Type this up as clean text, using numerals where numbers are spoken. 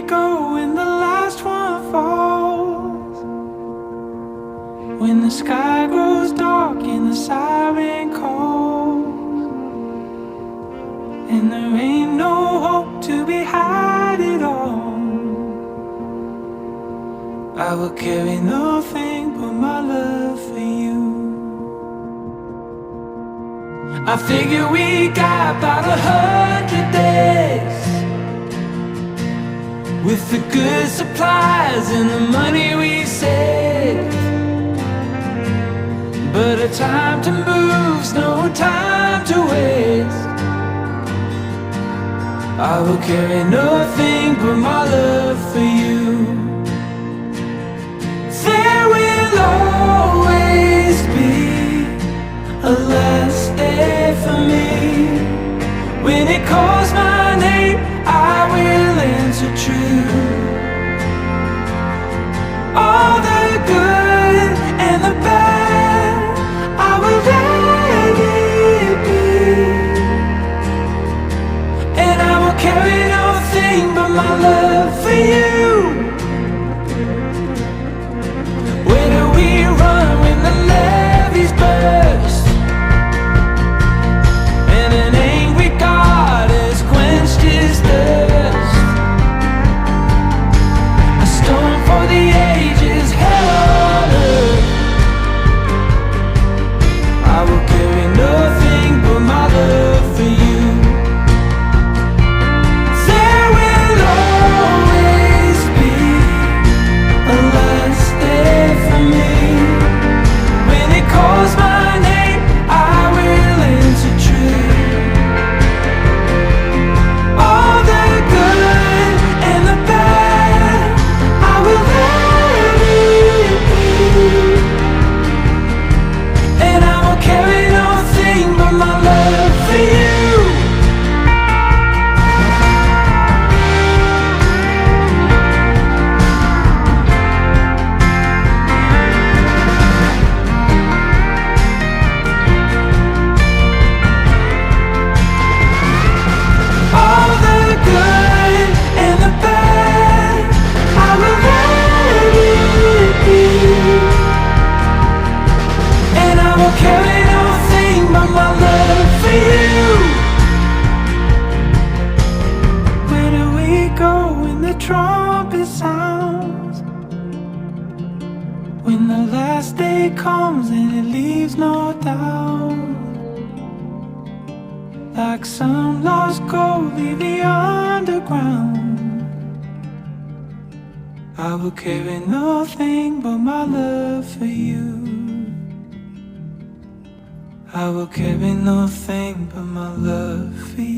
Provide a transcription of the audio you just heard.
go when the last one falls? When the sky grows dark and the siren calls, and there ain't no hope to be had at all, I will carry nothing but my love for you. I figure we got about 100 days, with the good supplies and the money we saved. But a time to move's no time to waste. I will carry nothing but my love for you. There will always be a last day for me. When it calls my name, I will answer true. All the good and the bad, I will let it be. And I will carry nothing but my love for you. Where do we run when the levees burst, and an angry God has quenched his thirst? A storm for the ages, hell on earth. I will carry nothing but my love for you. There will always be a last day for me. When it calls my name, I will answer true. All the good and the bad, I will let it be. And I will carry nothing but my love for you. All the good and the bad, I will let it be. And I will carry nothing but my love for you. Where do we go when the trumpet sounds? When the last day comes and it leaves no doubt, like some lost gold leave the underground. I will carry nothing but my love for you. I will carry nothing but my love for you.